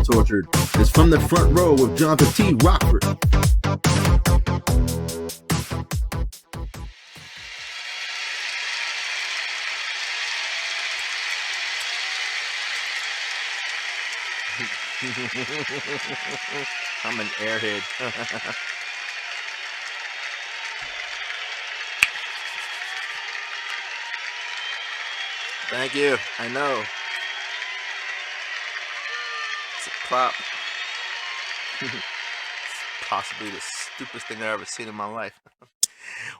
Tortured. It's From the Front Row with Johnathan T. Rokford. I'm an airhead. Thank you. I know. It's a prop. It's possibly the stupidest thing I've ever seen in my life.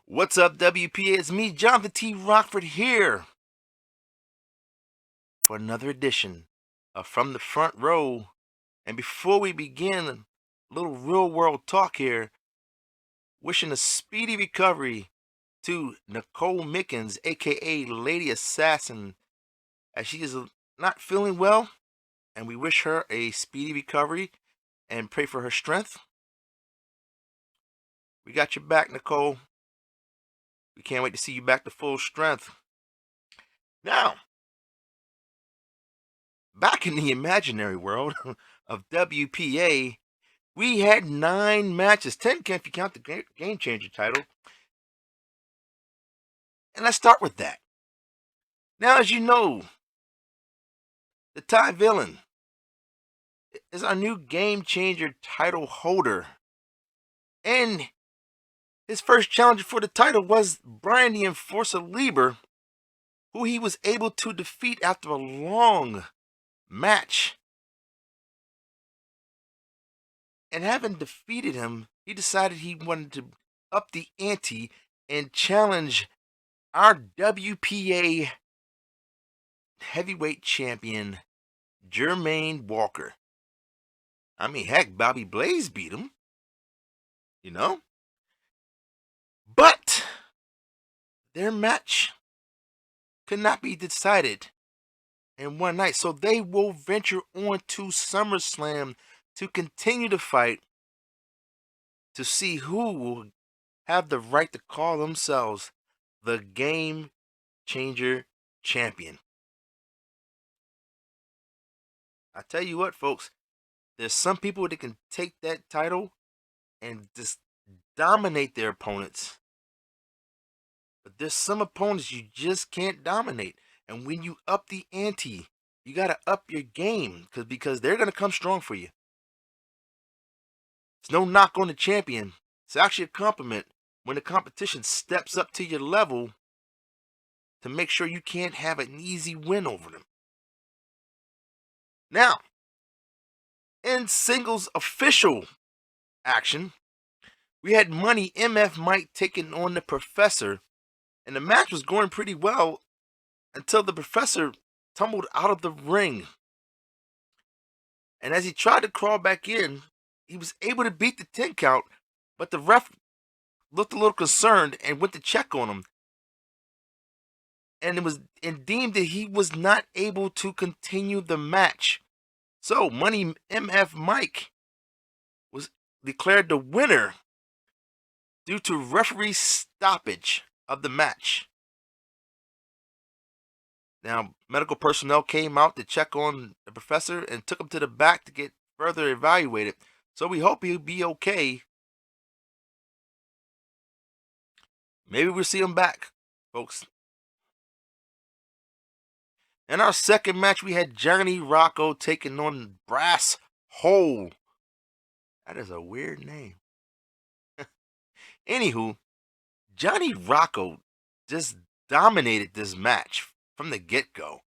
What's up, WPA? It's me, Johnathan T. Rokford, here for another edition of From the Front Row. And before we begin, a little real-world talk here. Wishing a speedy recovery to Nicole Mickens, a.k.a. Lady Assassin, as she is not feeling well. And we wish her a speedy recovery and pray for her strength. We got your back, Nicole. We can't wait to see you back to full strength. Now, back in the imaginary world of WPA, we had 9 matches, 10 if you count the Game Changer title. And let's start with that. Now, as you know, the Thai villain is our new Game Changer title holder. And his first challenger for the title was Brian the Enforcer Lieber, who he was able to defeat after a long match. And having defeated him, he decided he wanted to up the ante and challenge our WPA heavyweight champion, Jermaine Walker. I mean, heck, Bobby Blaze beat him, you know? But their match could not be decided in one night. So they will venture on to SummerSlam to continue the fight to see who will have the right to call themselves the Game Changer champion. I tell you what, folks, there's some people that can take that title and just dominate their opponents. But there's some opponents you just can't dominate. And when you up the ante, you got to up your game because they're going to come strong for you. It's no knock on the champion. It's actually a compliment when the competition steps up to your level to make sure you can't have an easy win over them. Now, in singles official action, we had Money MF Mike taking on the Professor, and the match was going pretty well until the Professor tumbled out of the ring. And as he tried to crawl back in, he was able to beat the 10 count, but the ref looked a little concerned and went to check on him. And deemed that he was not able to continue the match. So Money MF Mike was declared the winner due to referee stoppage of the match. Now, medical personnel came out to check on the Professor and took him to the back to get further evaluated. So we hope he'll be okay. Maybe we'll see him back, folks. In our second match, we had Johnny Rocco taking on Brass Hole. That is a weird name. Anywho, Johnny Rocco just dominated this match from the get-go.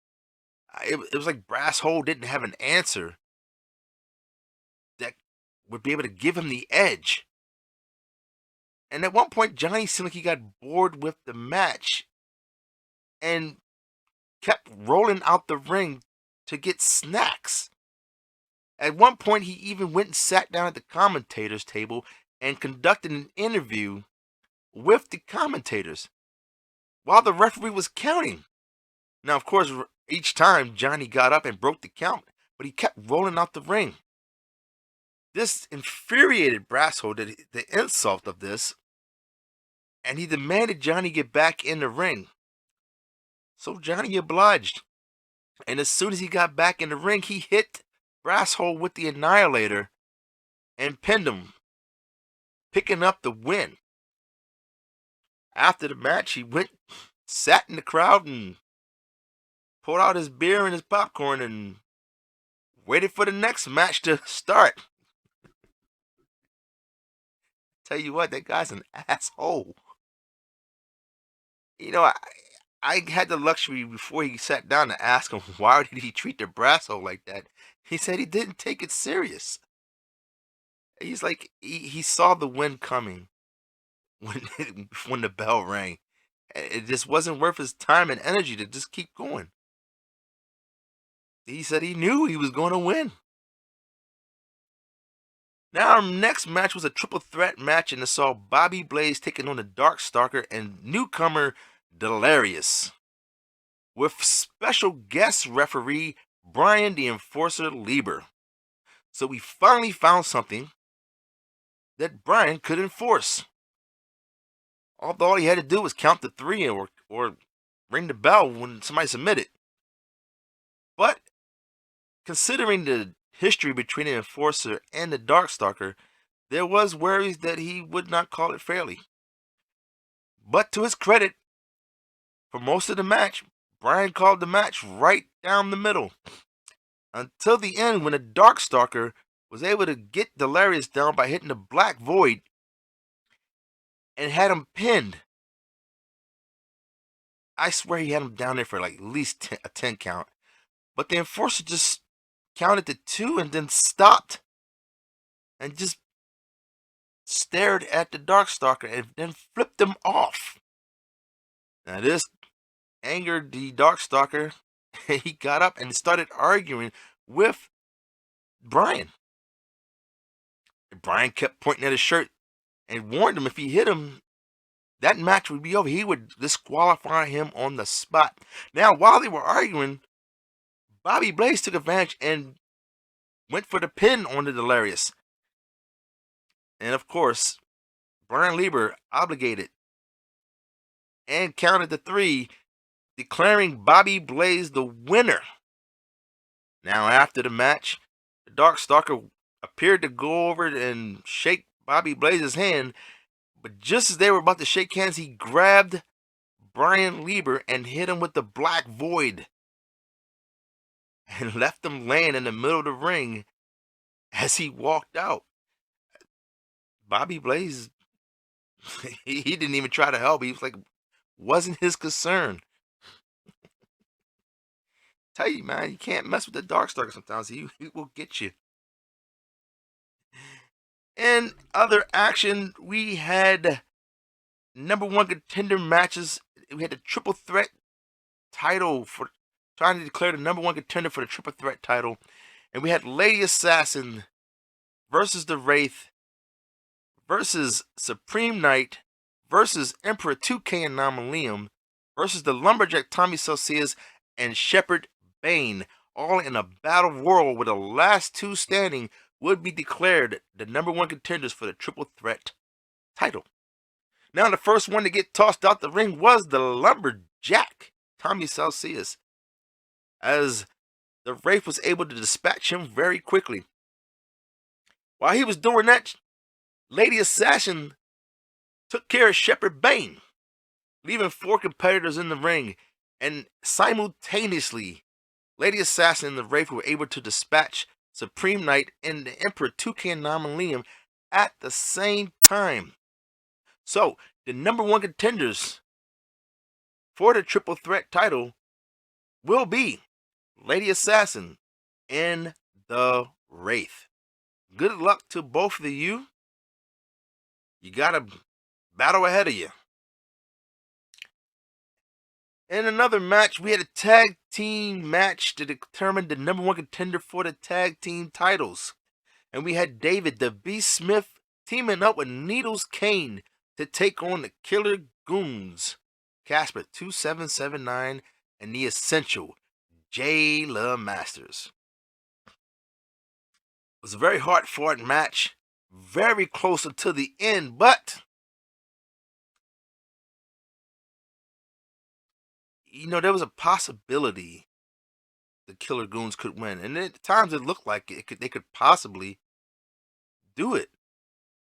It was like Brass Hole didn't have an answer that would be able to give him the edge. And at one point, Johnny seemed like he got bored with the match and kept rolling out the ring to get snacks. At one point, he even went and sat down at the commentators table and conducted an interview with the commentators while the referee was counting. Now, of course, each time Johnny got up and broke the count, but he kept rolling out the ring. This infuriated Brass Hole. The insult of this and he demanded Johnny get back in the ring. So Johnny obliged. And as soon as he got back in the ring, he hit Brasshole with the Annihilator and pinned him, picking up the win. After the match, he went, sat in the crowd, and pulled out his beer and his popcorn and waited for the next match to start. Tell you what, that guy's an asshole. You know, I had the luxury before he sat down to ask him why did he treat the Brasshole like that. He said he didn't take it serious. He's like he saw the win coming when when the bell rang. It just wasn't worth his time and energy to just keep going. He said he knew he was going to win. Now, our next match was a triple threat match, and it saw Bobby Blaze taking on the Darkstalker and newcomer Delirious, with special guest referee Brian the Enforcer Lieber. So we finally found something that Brian could enforce. Although all he had to do was count to three or ring the bell when somebody submitted. But considering the history between the Enforcer and the Darkstalker, there was worries that he would not call it fairly. But to his credit, for most of the match, Brian called the match right down the middle. Until the end, when the Darkstalker was able to get Delirious down by hitting the Black Void and had him pinned. I swear he had him down there for like at least a 10 count. But the Enforcer just counted to 2 and then stopped and just stared at the Darkstalker and then flipped him off. Now this angered the Darkstalker. He got up and started arguing with Brian. Brian kept pointing at his shirt and warned him if he hit him, that match would be over. He would disqualify him on the spot. Now, while they were arguing, Bobby Blaze took advantage and went for the pin on the Delirious. And of course, Brian Lieber obligated and counted to 3, declaring Bobby Blaze the winner. Now, after the match, the Darkstalker appeared to go over and shake Bobby Blaze's hand, but just as they were about to shake hands, he grabbed Brian Lieber and hit him with the Black Void and left him laying in the middle of the ring as he walked out. Bobby Blaze, he didn't even try to help. He was like, wasn't his concern. Tell you, man, you can't mess with the Darkstalker sometimes. He will get you. In other action, we had number 1 contender matches. We had the triple threat title for trying to declare the number 1 contender for the triple threat title. And we had Lady Assassin versus the Wraith versus Supreme Knight versus Emperor 2K Anomalium versus the Lumberjack Tommy Celsius and Shepherd Bane, all in a battle royal where the last 2 standing would be declared the number 1 contenders for the triple threat title. Now, the first one to get tossed out the ring was the Lumberjack Tommy Celsius, as the Wraith was able to dispatch him very quickly. While he was doing that, Lady Assassin took care of Shepherd Bane, leaving 4 competitors in the ring, and simultaneously, Lady Assassin and the Wraith were able to dispatch Supreme Knight and the Emperor 2K Anomalium at the same time. So, the number 1 contenders for the triple threat title will be Lady Assassin and the Wraith. Good luck to both of you. You got a battle ahead of you. In another match, we had a tag team match to determine the number 1 contender for the tag team titles. And we had David the Beast Smith teaming up with Needles Kane to take on the Killer Goons, Casper 2779 and the Essential Jayla Masters. It was a very hard-fought match, very close until the end, but there was a possibility the Killer Goons could win, and at times it looked like they could possibly do it.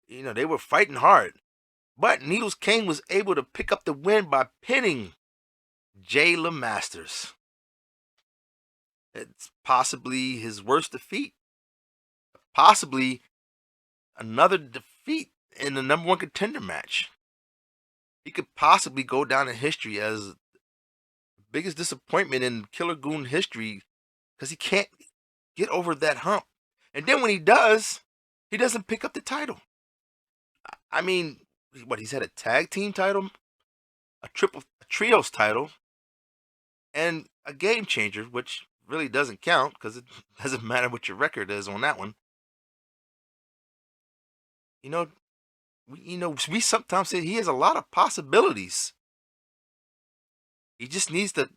They were fighting hard, but Needles Kane was able to pick up the win by pinning Jay LeMasters. It's possibly his worst defeat, possibly another defeat in the number one contender match. He could possibly go down in history as the biggest disappointment in Killer Goon history because he can't get over that hump. And then when he does, he doesn't pick up the title. I mean, he's had a tag team title, a trios title, and a game changer, which really doesn't count because it doesn't matter what your record is on that one. We sometimes say he has a lot of possibilities. He just needs to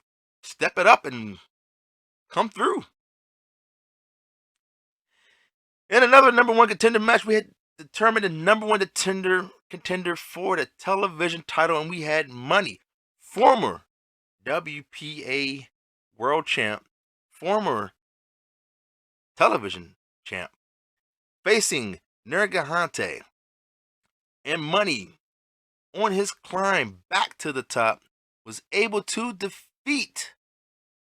step it up and come through. In another number one contender match, we had determined the number one contender for the television title, and we had Money, former WPA world champ, former television champ, facing Nergahante. And Money, on his climb back to the top, was able to defeat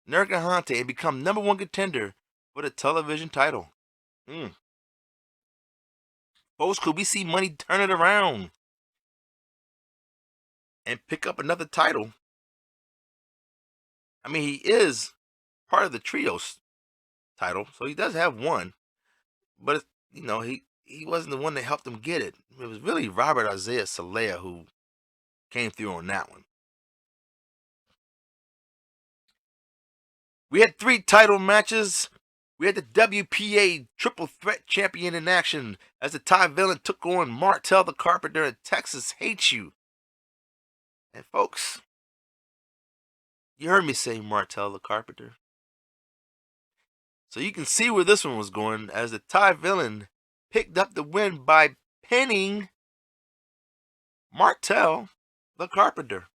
Nergahante and become number one contender for the television title. Folks, could we see Money turn it around and pick up another title? I mean, he is part of the trios title, so he does have one. But he wasn't the one that helped him get it. It was really Robert Isaiah Salea who came through on that one. We had 3 title matches. We had the WPA Triple Threat Champion in action as the Thai Villain took on Martel the Carpenter and Texas Hates You. And folks, you heard me say Martel the Carpenter. So you can see where this one was going as the Thai Villain picked up the win by pinning Martel the Carpenter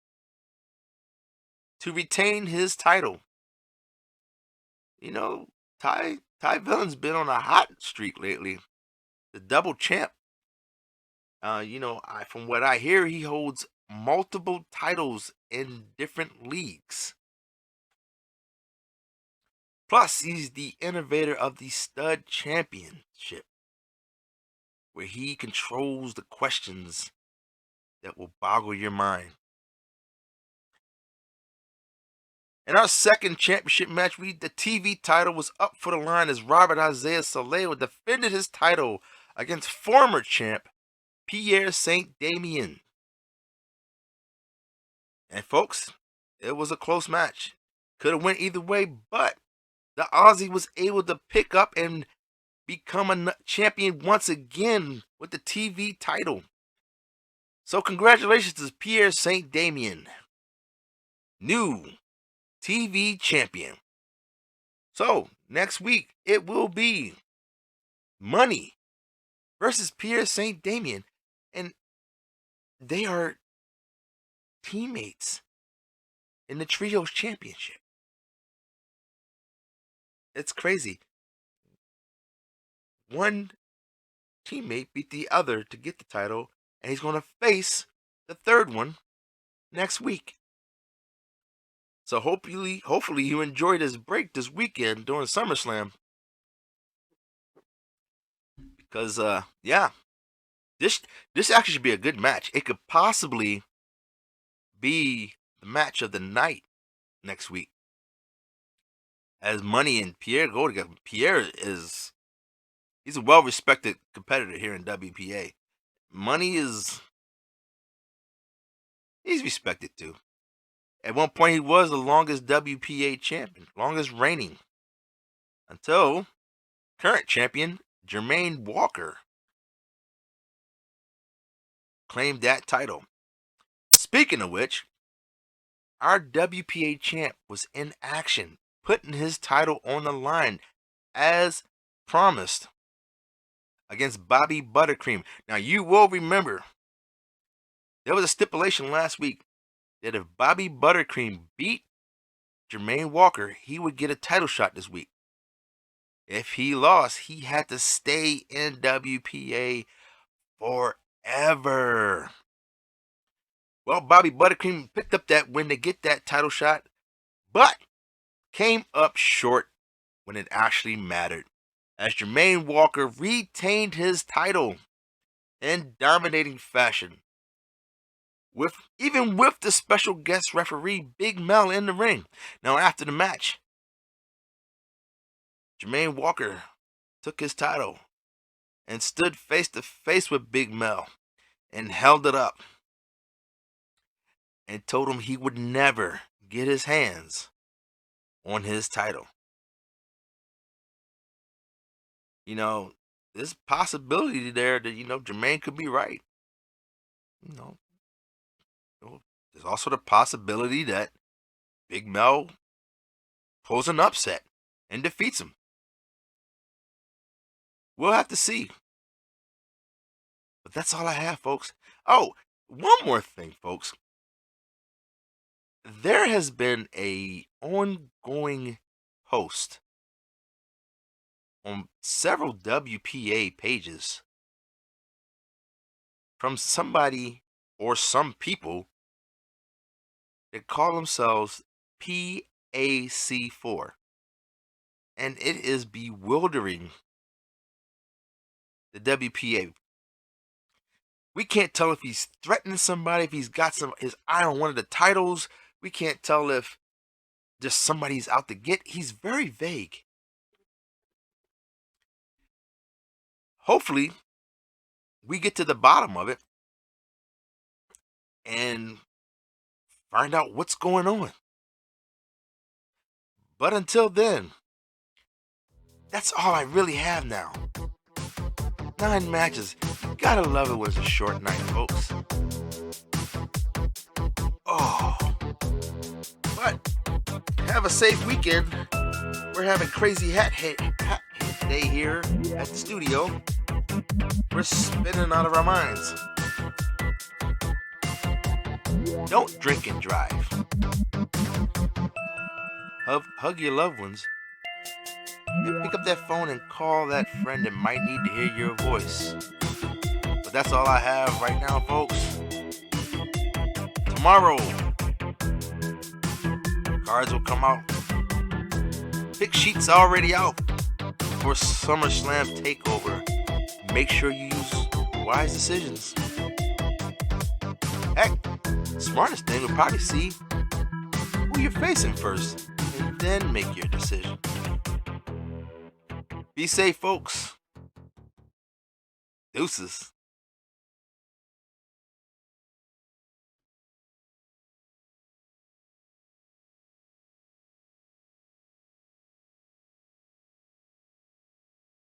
to retain his title. Thai Villain's been on a hot streak lately. The double champ. From what I hear, he holds multiple titles in different leagues. Plus, he's the innovator of the Stud Championship, where he controls the questions that will boggle your mind. In our second championship match, the TV title was up for the line as Robert Isaiah Saleo defended his title against former champ Pierre Saint Damien. And folks, it was a close match. Could have went either way, but the Aussie was able to pick up and become a champion once again with the TV title. So congratulations to Pierre Saint Damien, new TV champion. So next week it will be Money versus Pierre Saint Damien, and they are teammates in the Trios Championship. It's crazy. One teammate beat the other to get the title, and he's going to face the third one next week. So hopefully you enjoyed this break this weekend during SummerSlam. Because this actually should be a good match. It could possibly be the match of the night next week. As Money and Pierre go together. He's a well-respected competitor here in WPA. Money he's respected too. At one point, he was the longest WPA champion, longest reigning, until current champion Jermaine Walker claimed that title. Speaking of which, our WPA champ was in action, putting his title on the line as promised against Bobby Buttercream. Now, you will remember there was a stipulation last week that if Bobby Buttercream beat Jermaine Walker, he would get a title shot this week. If he lost, he had to stay in WPA forever. Well, Bobby Buttercream picked up that win to get that title shot, but came up short when it actually mattered, as Jermaine Walker retained his title in dominating fashion, even with the special guest referee Big Mel in the ring. Now, after the match, Jermaine Walker took his title and stood face to face with Big Mel and held it up and told him he would never get his hands on his title. You know, there's possibility there that, Jermaine could be right. There's also the possibility that Big Mel pulls an upset and defeats him. We'll have to see. But that's all I have, folks. Oh, one more thing, folks. There has been a ongoing post on several WPA pages from somebody or some people that call themselves PAC4. And it is bewildering the WPA. We can't tell if he's threatening somebody, if he's got his eye on one of the titles. We can't tell if just somebody's out to get. He's very vague. Hopefully, we get to the bottom of it and find out what's going on. But until then, that's all I really have now. 9 matches. Gotta love it when it's a short night, folks. Oh. But have a safe weekend. We're having crazy hat day here at the studio. We're spinning out of our minds. Don't drink and drive. Hug your loved ones. And pick up that phone and call that friend that might need to hear your voice. But that's all I have right now, folks. Tomorrow, cards will come out. Pick sheets already out for SummerSlam Takeover. Make sure you use wise decisions. Heck, smartest thing would probably see who you're facing first and then make your decision. Be safe, folks. Deuces.